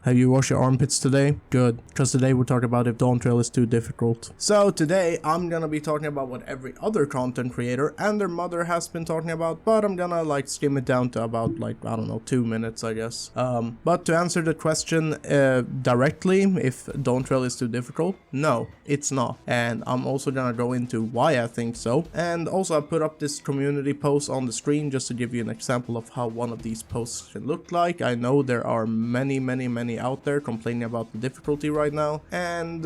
Have you washed your armpits today? Good, because today we're talking about if Dawntrail is too difficult. So today I'm gonna be talking about what every other content creator and their mother has been talking about, but I'm gonna like skim it down to about like, I don't know, 2 minutes I guess. But to answer the question directly, if Dawntrail is too difficult, no, it's not. And I'm also gonna go into why I think so. And also I put up this community post on the screen just to give you an example of how one of these posts can look like. I know there are many out there complaining about the difficulty right now, and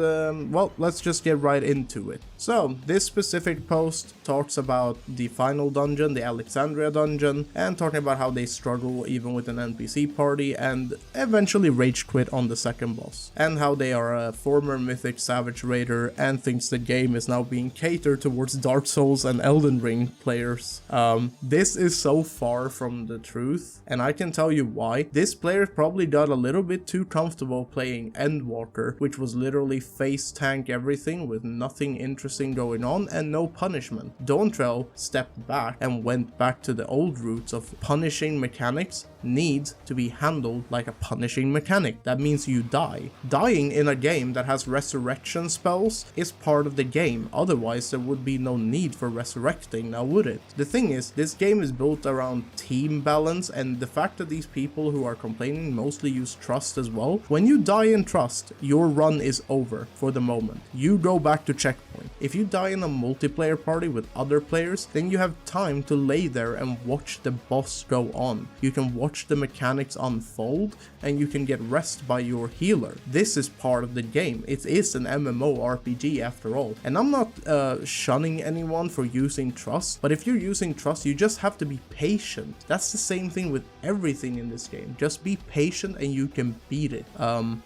well, let's just get right into it. So this specific post talks about the final dungeon, the Alexandria dungeon, and talking about how they struggle even with an NPC party and eventually rage quit on the second boss, and how they are a former mythic savage raider and thinks the game is now being catered towards Dark Souls and Elden Ring players. This is so far from the truth, and I can tell you why. This player probably got a little bit too comfortable playing Endwalker, which was literally face tank everything with nothing interesting going on and no punishment. Dawntrail stepped back and went back to the old roots of punishing mechanics need to be handled like a punishing mechanic. That means you die. Dying in a game that has resurrection spells is part of the game, otherwise there would be no need for resurrecting, now would it? The thing is, this game is built around team balance, and the fact that these people who are complaining mostly use trust as well. When you die in trust, your run is over for the moment. You go back to checkpoint. If you die in a multiplayer party with other players, then you have time to lay there and watch the boss go on. You can watch the mechanics unfold, and you can get rest by your healer. This is part of the game. It is an MMORPG after all. And I'm not shunning anyone for using trust, but if you're using trust, you just have to be patient. That's the same thing with everything in this game. Just be patient and you can beat it.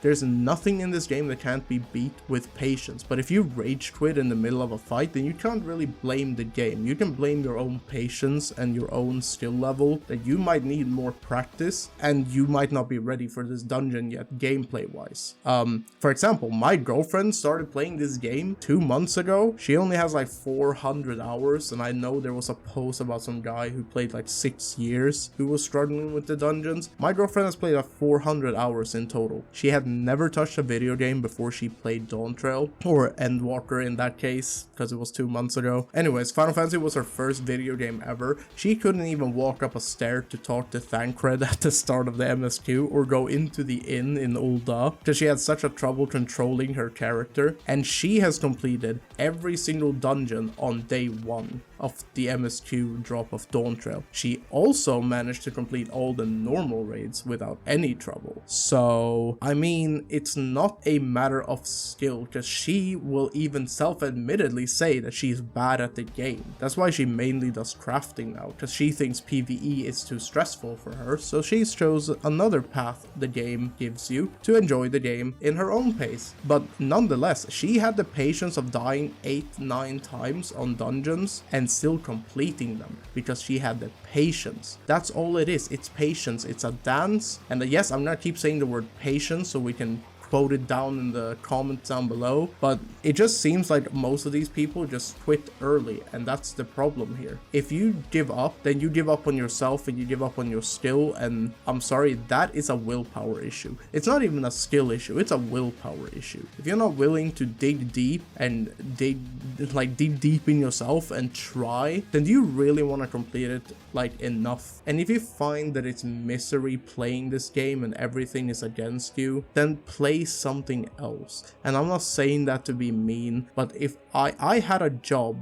There's nothing in this game that can't be beat with patience, but if you rage quit in the middle of a fight, then you can't really blame the game. You can blame your own patience and your own skill level, that you might need more practice and you might not be ready for this dungeon yet gameplay wise. For example, my girlfriend started playing this game 2 months ago. She only has like 400 hours, and I know there was a post about some guy who played like 6 years who was struggling with the dungeons. My girlfriend has played like 400 hours in total. She had never touched a video game before she played Dawntrail, or Endwalker in that case, because it was 2 months ago. Anyways, Final Fantasy was her first video game ever. She couldn't even walk up a stair to talk to Thancred at the start of the MSQ or go into the inn in Ul'dah, because she had such a trouble controlling her character, and she has completed every single dungeon on day 1 of the MSQ drop of Dawntrail. She also managed to complete all the normal raids without any trouble. So, I mean, it's not a matter of skill, because she will even self-admittedly say that she's bad at the game. That's why she mainly does crafting now, because she thinks PvE is too stressful for her, so she chose another path the game gives you to enjoy the game in her own pace. But nonetheless, she had the patience of dying 8-9 times on dungeons and still completing them, because she had the patience. That's all it is. It's patience. It's a dance. And yes, I'm gonna keep saying the word patience so we can quote it down in the comments down below, but it just seems like most of these people just quit early, and that's the problem here. If you give up, then you give up on yourself and you give up on your skill, and I'm sorry, that is a willpower issue. It's not even a skill issue, it's a willpower issue. If you're not willing to dig deep and dig deep in yourself and try, then do you really want to complete it like enough? And if you find that it's misery playing this game and everything is against you, then play something else. And I'm not saying that to be mean, but if I had a job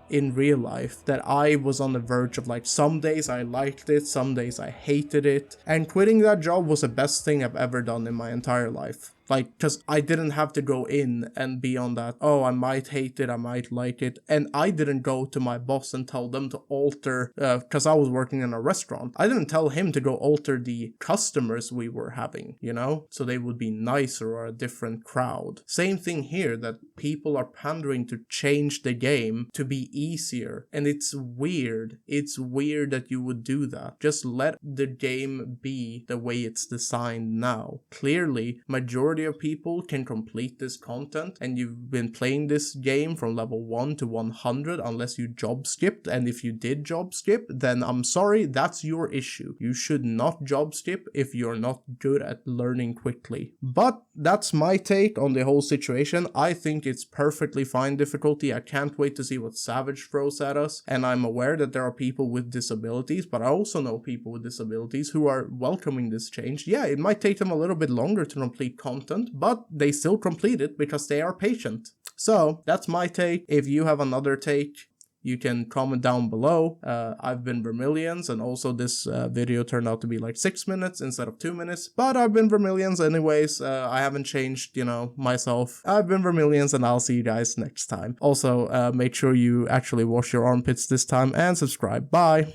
in real life that I was on the verge of, like, some days I liked it, some days I hated it, and quitting that job was the best thing I've ever done in my entire life. Like, because I didn't have to go in and be on that, oh, I might hate it, I might like it. And I didn't go to my boss and tell them to alter, because I was working in a restaurant. I didn't tell him to go alter the customers we were having, you know, so they would be nicer or a different crowd. Same thing here, that people are pandering to change the game to be easier. And it's weird. It's weird that you would do that. Just let the game be the way it's designed now. Clearly, majority majority of people can complete this content and you've been playing this game from level 1 to 100 unless you job skipped, and if you did job skip, then I'm sorry, that's your issue. You should not job skip if you're not good at learning quickly. But that's my take on the whole situation. I think it's perfectly fine difficulty. I can't wait to see what Savage throws at us, and I'm aware that there are people with disabilities, but I also know people with disabilities who are welcoming this change. Yeah, it might take them a little bit longer to complete content, but they still complete it because they are patient. So that's my take. If you have another take, you can comment down below. I've been Vermillions, and also this video turned out to be like 6 minutes instead of 2 minutes, but I've been Vermillions anyways. I haven't changed, myself. I've been Vermillions, and I'll see you guys next time. Also, make sure you actually wash your armpits this time and subscribe. Bye!